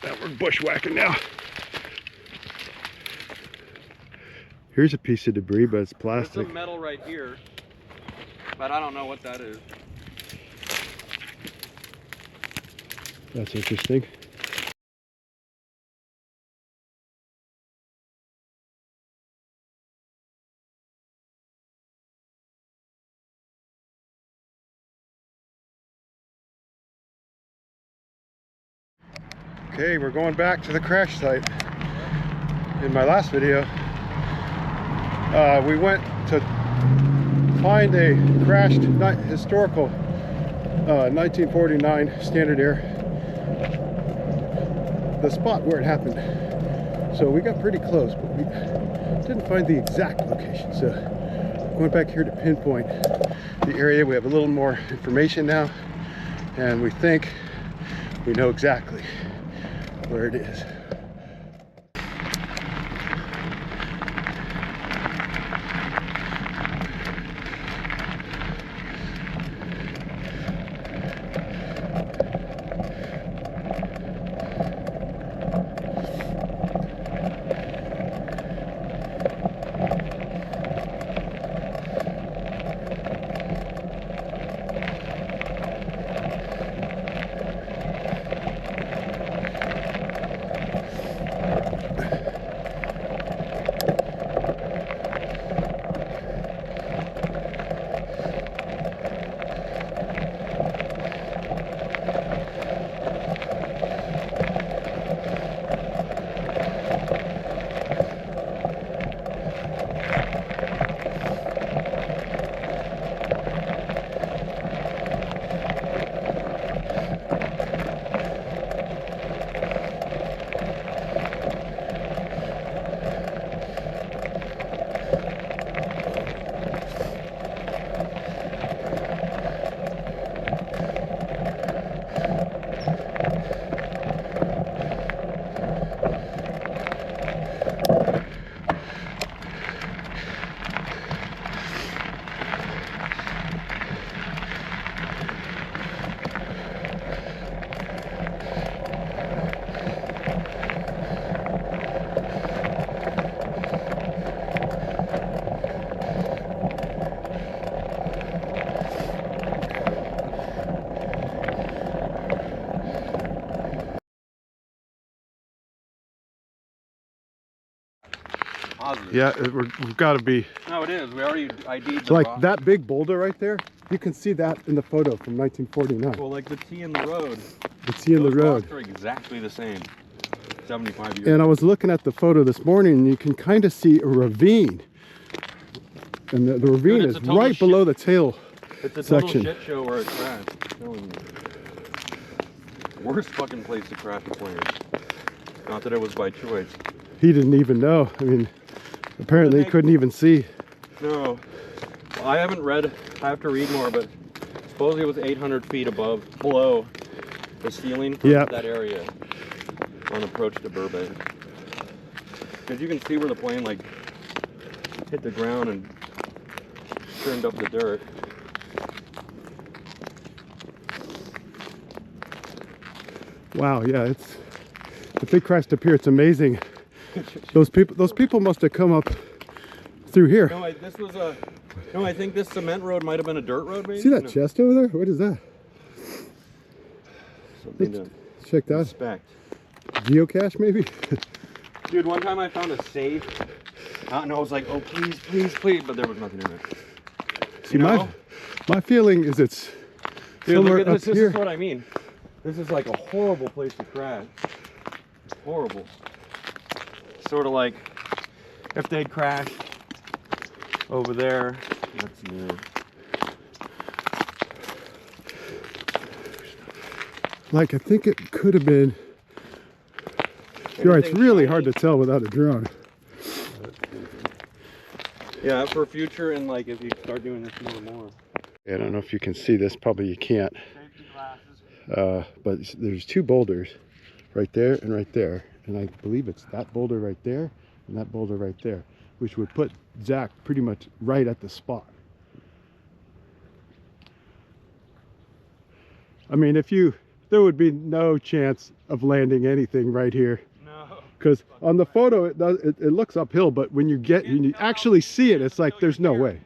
And we're bushwhacking now. Here's a piece of debris, but it's plastic. There's some metal right here, but I don't know what that is. That's interesting. Okay, we're going back to the crash site. In my last video, we went to find a crashed historical 1949 Standard Air, the spot where it happened. So we got pretty close, but we didn't find the exact location. So going back here to pinpoint the area, we have a little more information now, and we think we know exactly where it is. Positive. Yeah, we've got to be. No, it is. We already ID'd the Like rock. that big boulder right there, you can see that in the photo from 1949. Well, like the T in the road. The T in the Those road. rocks are exactly the same. 75 years. And I was looking at the photo this morning, and you can kind of see a ravine. And the ravine Dude, is it's a total right shit- below the tail It's a total section. shit show where it crashed. I'm telling you. Worst fucking place to crash a plane. Not that it was by choice. He didn't even know. I mean, apparently he couldn't even see. No. Well, I haven't read. I have to read more, but supposedly it was 800 feet below the ceiling for Yep. that area on approach to Burbank. Because you can see where the plane like hit the ground and turned up the dirt. Wow, yeah, it's big crashed up here. It's amazing. Those people must have come up through here. No, this was a. No, I think this cement road might have been a dirt road, maybe. See that No. chest over there? What is that? Something to Check that. inspect. Geocache, maybe? Dude, one time I found a safe. And I was like, oh, please, please, please, but there was nothing in it. See, You know? my feeling is it's Dude, somewhere look at this. up This here. is what I mean. This is like a horrible place to crash. Horrible. Sort of like if they'd crashed over there. That's new. Like, I think it could have been. You're right, it's really hard to tell without a drone. Yeah, for future and like if you start doing this more and more. I don't know if you can see this, probably you can't. Safety glasses. But there's two boulders right there and right there. And I believe it's that boulder right there and that boulder right there, which would put Zach pretty much right at the spot. I mean, if you there would be no chance of landing anything right here. No. Because on the photo, it looks uphill, but when you actually see it, it's like there's no way.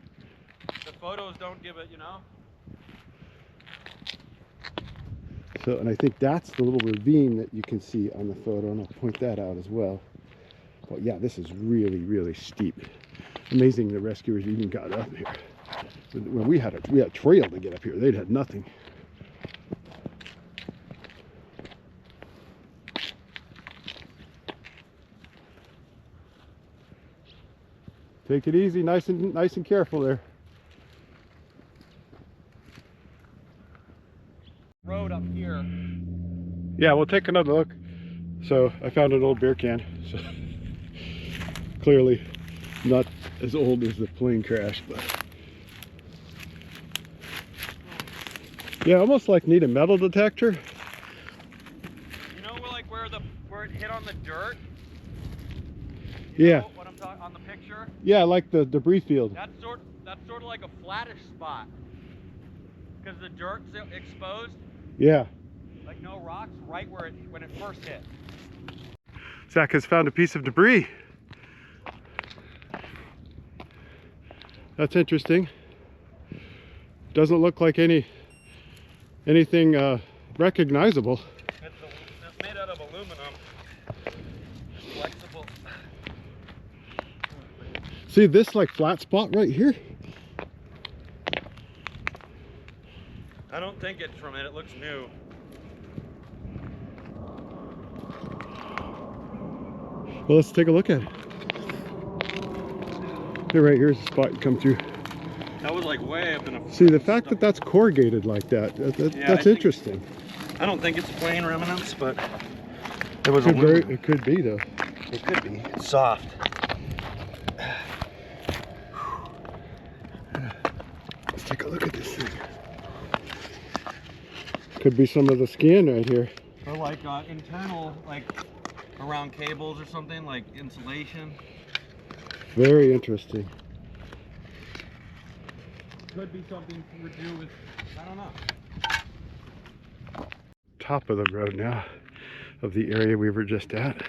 The photos don't give it, you know? So, and I think that's the little ravine that you can see on the photo, and I'll point that out as well. But yeah, this is really, really steep. Amazing the rescuers even got up here. When we had a trail to get up here, they'd had nothing. Take it easy, nice and careful there. Road up here. Yeah, we'll take another look. So I found an old beer can. So clearly not as old as the plane crash, but yeah, almost like need a metal detector. You know, like where it hit on the dirt. Yeah. Know what I'm talking on the picture? Yeah, like the debris field. That's sort of like a flattish spot because the dirt's exposed. Yeah. Like no rocks, right where when it first hit. Zach has found a piece of debris. That's interesting. Doesn't look like anything recognizable. It's made out of aluminum. Flexible. See this like flat spot right here? I don't think it's from it. It looks new. Well, let's take a look at it. Here, right here's the spot you come through. That was like way up in a... See, the fact that that's corrugated like that, that's interesting. I don't think it's plane remnants, but it was It could be though. It could be. It's soft. Let's take a look at this thing. Could be some of the skin right here. Or like internal, like around cables or something, like insulation. Very interesting. Could be something to do with, I don't know. Top of the road now of the area we were just at.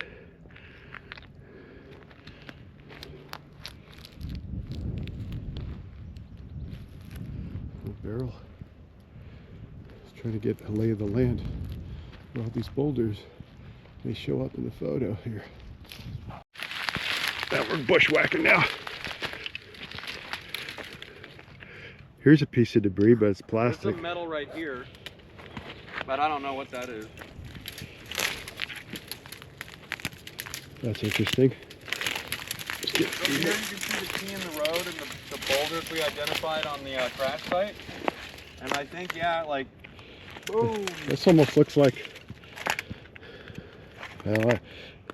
Barrel. Just trying to get a lay of the land where all these boulders may show up in the photo here. Now we're bushwhacking now. Here's a piece of debris, but it's plastic. There's some metal right here, but I don't know what that is. That's interesting. So here you can see the key in the road and the boulders we identified on the crash site. And I think, yeah, like, boom. This almost looks like, well,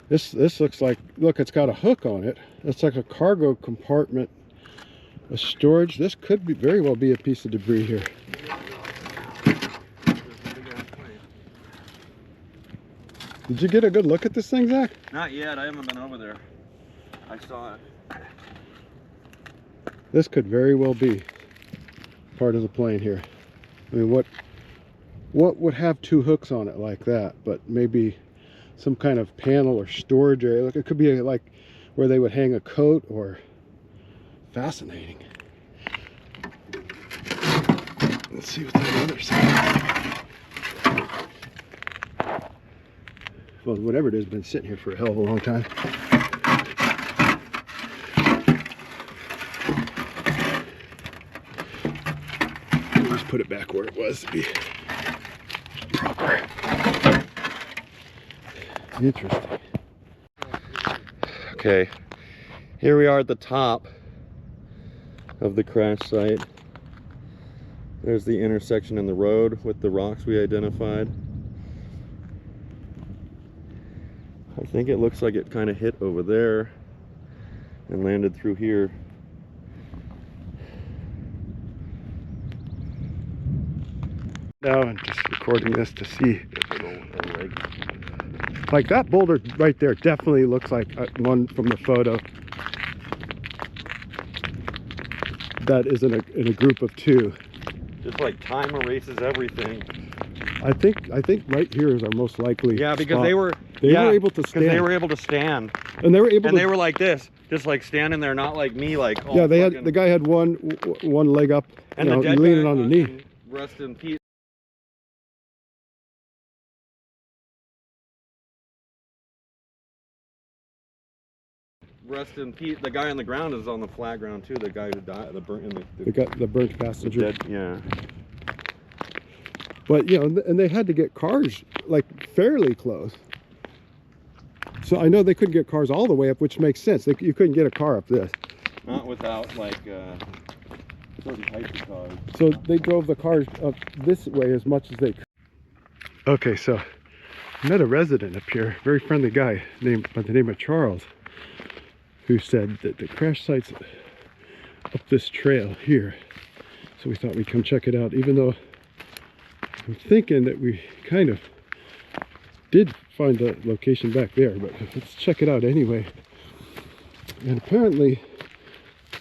this looks like, look, it's got a hook on it. It's like a cargo compartment, a storage. This could be very well be a piece of debris here. Did you get a good look at this thing, Zach? Not yet. I haven't been over there. I saw it. This could very well be part of the plane here. I mean, what would have two hooks on it like that? But maybe some kind of panel or storage area. Look, it could be like where they would hang a coat or... Fascinating. Let's see what's on the other side. Well, whatever it is, been sitting here for a hell of a long time. Just put it back where it was to be proper. Interesting. Okay, here we are at the top of the crash site. There's the intersection in the road with the rocks we identified. I think it looks like it kind of hit over there and landed through here. Now I'm just recording this to see. Like that boulder right there definitely looks like one from the photo. That is in a group of two. Just like time erases everything. I think right here is our most likely. Yeah, because spot. they were able to stand. They were able to stand. And they were able and to. they were like this, just like standing there, not like me, like all Yeah, they fucking, had the guy had one leg up, and you know, the dead leaning guy on the knee. fucking rest in peace. Rest in peace. The guy on the ground is on the flat ground too. The guy who died, the burnt passenger. dead, yeah. But you know, and they had to get cars like fairly close. So I know they couldn't get cars all the way up, which makes sense. You couldn't get a car up this. Not without like certain types of cars. So they drove the cars up this way as much as they could. Okay, so I met a resident up here, very friendly guy by the name of Charles, who said that the crash site's up this trail here. So we thought we'd come check it out, even though I'm thinking that we kind of did find the location back there, but let's check it out anyway. And apparently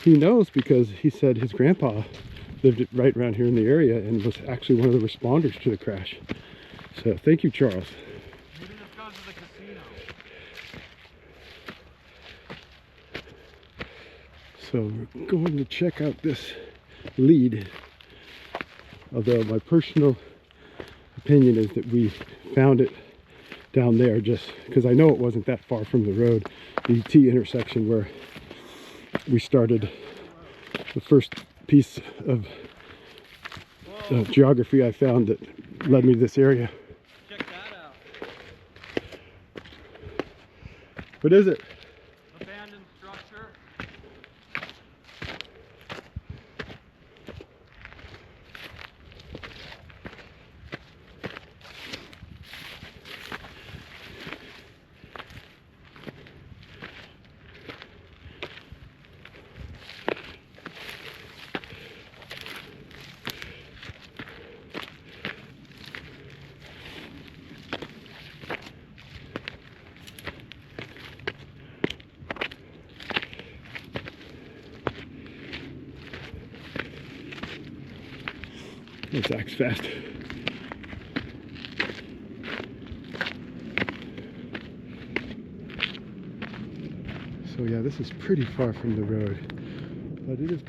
he knows, because he said his grandpa lived right around here in the area and was actually one of the responders to the crash. So thank you, Charles. Maybe this goes to the casino. So we're going to check out this lead, although my personal opinion is that we found it down there, just because I know it wasn't that far from the road, the T intersection where we started the first piece of geography I found that led me to this area. Check that out. What is it? Abandoned structure. It's axe fast. So yeah, this is pretty far from the road, but it is